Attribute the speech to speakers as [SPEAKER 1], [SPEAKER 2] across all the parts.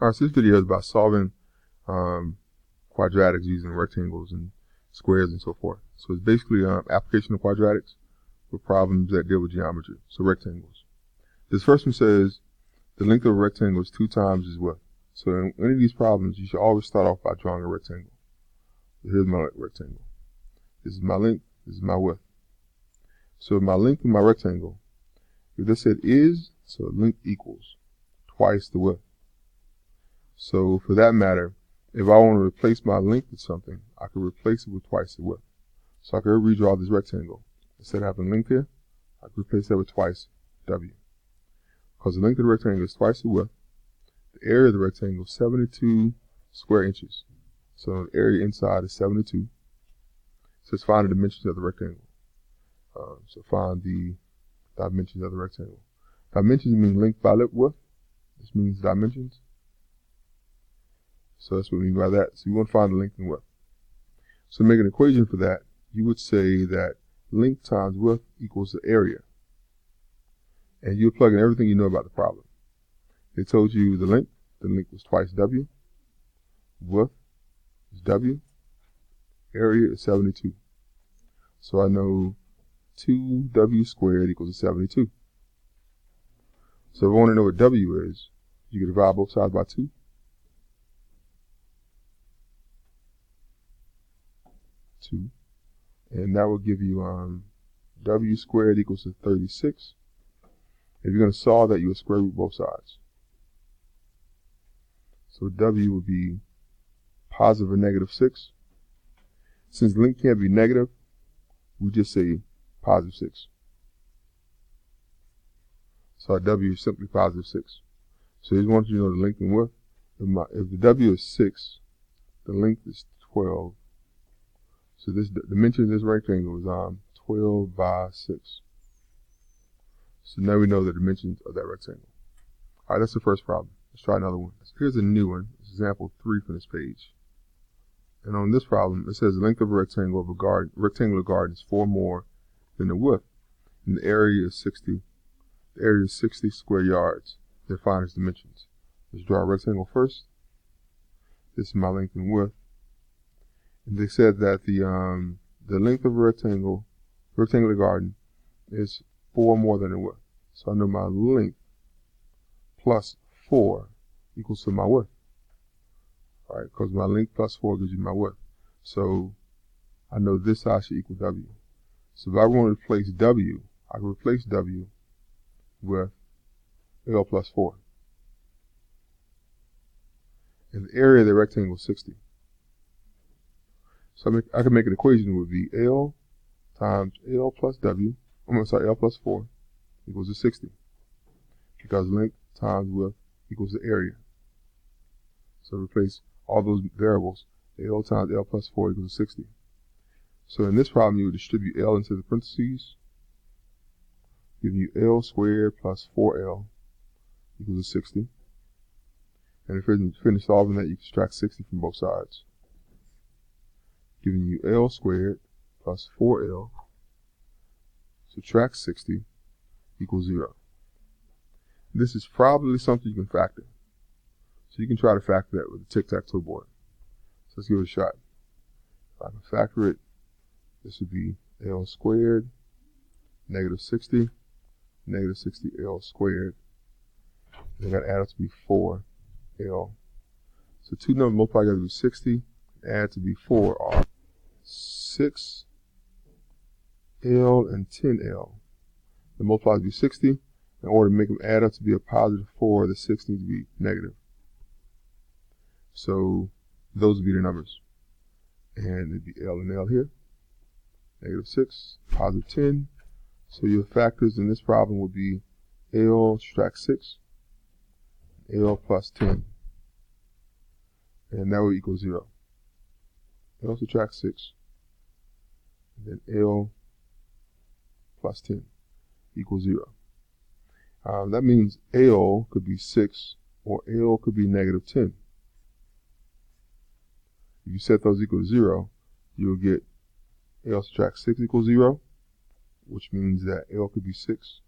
[SPEAKER 1] Alright, so this video is about solving quadratics using rectangles and squares and so forth. So it's basically application of quadratics for problems that deal with geometry. So rectangles. This first one says the length of a rectangle is 2 times its width. So in any of these problems, you should always start off by drawing a rectangle. So here's my rectangle. This is my length. This is my width. So my length of my rectangle, if this said is, so length equals twice the width. So for that matter, if I want to replace my length with something, I could replace it with twice the width. So I could redraw this rectangle. Instead of having length here, I could replace that with twice W. Because the length of the rectangle is twice the width, the area of the rectangle is 72 square inches. So the area inside is 72. So let's find the dimensions of the rectangle. So find the dimensions of the rectangle. Dimensions mean length by width. This means dimensions. So that's what we mean by that. So you want to find the length and width. So to make an equation for that, you would say that length times width equals the area. And you plug in everything you know about the problem. They told you the length was twice W. Width is W. Area is 72. So I know 2W squared equals 72. So if I want to know what W is, you can divide both sides by 2. 2. And that will give you W squared equals to 36. If you're going to solve that, you would square root both sides. So W would be positive or negative 6. Since length can't be negative, we just say positive 6. So our W is simply positive 6. So he wants you to know the length and width. If the W is 6, the length is 12. So this the dimension of this rectangle is 12 by 6. So now we know the dimensions of that rectangle. Alright, that's the first problem. Let's try another one. So here's a new one. It's example 3 from this page. And on this problem, it says the length of a rectangle of a rectangular garden is 4 more than the width. And the area is 60. The area is 60 square yards. Then find its dimensions. Let's draw a rectangle first. This is my length and width. And they said that the length of a rectangular garden is 4 more than the width. So I know my length plus 4 equals to my width. All right, because my length plus 4 gives you my width. So I know this side should equal W. So if I want to replace W, I can replace W with L plus 4. And the area of the rectangle is 60. So I can make an equation that would be L times L plus W, L plus 4 equals to 60. Because length times width equals the area. So replace all those variables. L times L plus 4 equals to 60. So in this problem, you would distribute L into the parentheses, giving you L squared plus 4L equals to 60. And if you finish solving that, you can subtract 60 from both sides, giving you L squared plus 4L subtract 60 equals 0. This is probably something you can factor. So you can try to factor that with a tic-tac-toe board. So let's give it a shot. If I can factor it, this would be L squared, negative 60, negative 60L squared. Then I got to add up to be 4L. So two numbers multiplied together to be 60, add to be 4 are 6L and 10L. The multipliers be 60. In order to make them add up to be a positive 4, the 6 needs to be negative. So those would be the numbers. And it'd be L and L here. Negative 6, positive 10. So your factors in this problem would be L subtract 6, L plus 10. And that would equal 0. L subtract 6, and then L plus 10 equals 0. That means L could be 6 or L could be negative 10. If you set those equal to 0, you'll get L subtract 6 equals 0, which means that L could be 6.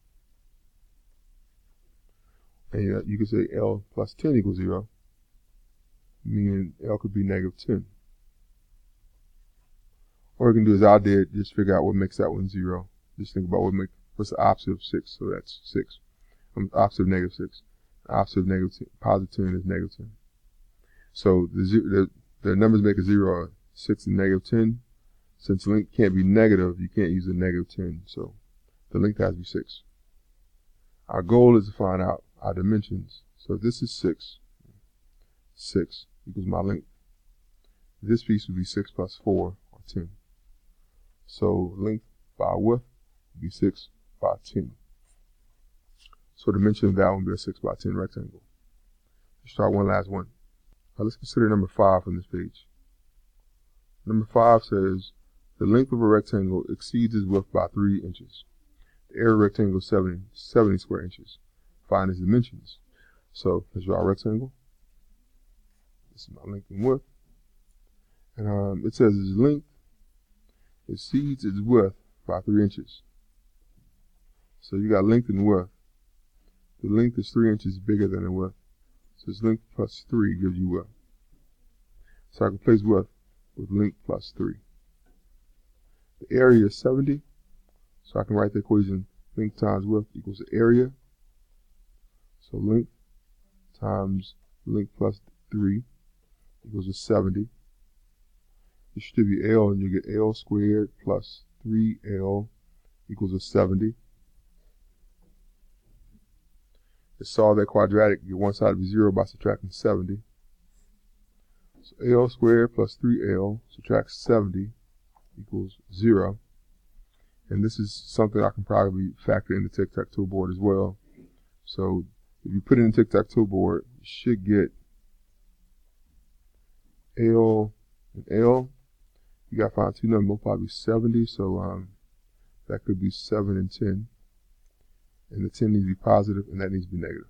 [SPEAKER 1] And you could say L plus 10 equals 0, meaning L could be -10. Or you can do as I did, just figure out what makes that one 0. Just think about what's the opposite of 6, so that's 6. Opposite of -6. Opposite of +10 is -10. So the numbers make a 0 are 6 and -10. Since the length can't be negative, you can't use a -10, so the length has to be 6. Our goal is to find out our dimensions. So if this is 6, 6 equals my length. This piece would be 6 plus 4, or 10. So length by width would be 6 by 10. So the dimension of that one would be a 6 by 10 rectangle. Let's try one last one. Now let's consider number 5 on this page. Number 5 says, the length of a rectangle exceeds its width by 3 inches. The area of the rectangle is 70 square inches. Find its dimensions. So let's draw a rectangle. This is my length and width. And it says its length exceeds its width by 3 inches. So you got length and width. The length is 3 inches bigger than the width. So its length plus 3 gives you width. So I can place width with length plus 3. The area is 70. So I can write the equation length times width equals the area. So length times length plus 3 equals to 70. Distribute L and you get L squared plus 3L equals to 70. To solve that quadratic, get one side to be 0 by subtracting 70. So L squared plus 3L subtract 70 equals 0. And this is something I can probably factor in the tic-tac-toe board as well. So if you put it in the tic-tac-toe board, you should get L and L. You got to find two numbers, will probably be 70, so that could be 7 and 10. And the 10 needs to be positive, and that needs to be negative.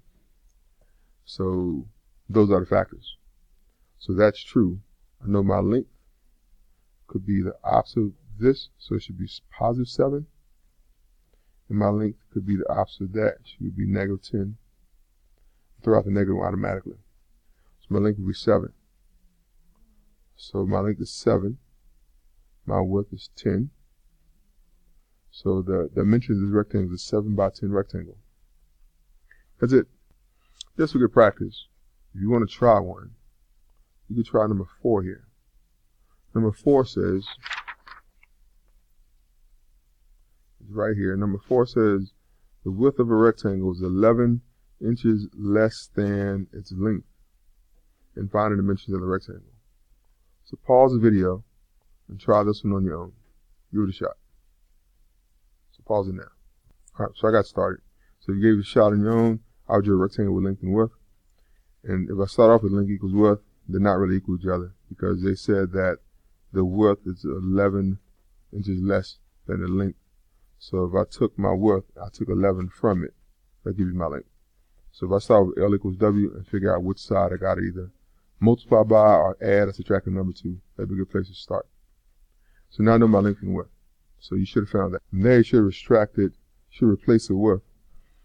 [SPEAKER 1] So those are the factors. So that's true. I know my length could be the opposite of this, so it should be positive 7. And my length could be the opposite of that, it should be negative 10. Throw out the negative automatically. So my length would be 7. So my length is 7. My width is 10. So the dimensions of this rectangle is a 7 by 10 rectangle. That's it. Just for good practice. If you want to try one, you can try number 4 here. Number 4 says, it's right here. Number 4 says, the width of a rectangle is 11 inches less than its length. And find the dimensions of the rectangle. So pause the video and try this one on your own. Give it a shot. So pause it now. Alright, so I got started. So if you gave it a shot on your own, I would draw a rectangle with length and width. And if I start off with length equals width, they're not really equal to each other because they said that the width is 11 inches less than the length. So if I took my width, I took 11 from it, that gives me my length. So if I start with L equals W and figure out which side I got to either multiply by or add or subtract a number to, that'd be a good place to start. So now I know my length and width. So you should have found that. From there you should have replace the width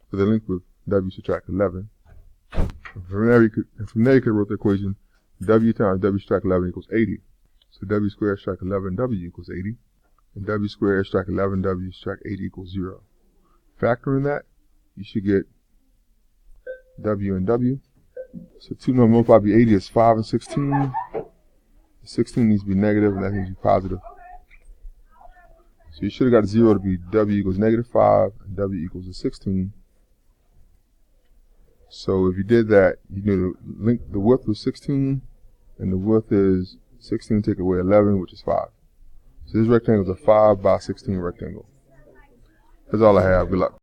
[SPEAKER 1] with the length with W subtract 11. And from there you could wrote the equation W times W subtract 11 equals 80. So W squared subtract 11W equals 80. And W squared subtract 11W subtract 80 equals 0. Factor in that, you should get W and W. So 2 multiplied by 80 is 5 and 16. 16 needs to be negative and that needs to be positive. So you should have got 0 to be W equals -5 and W equals to 16. So if you did that, you knew the width was 16 and the width is 16 take away 11, which is 5. So this rectangle is a 5 by 16 rectangle. That's all I have. Good luck.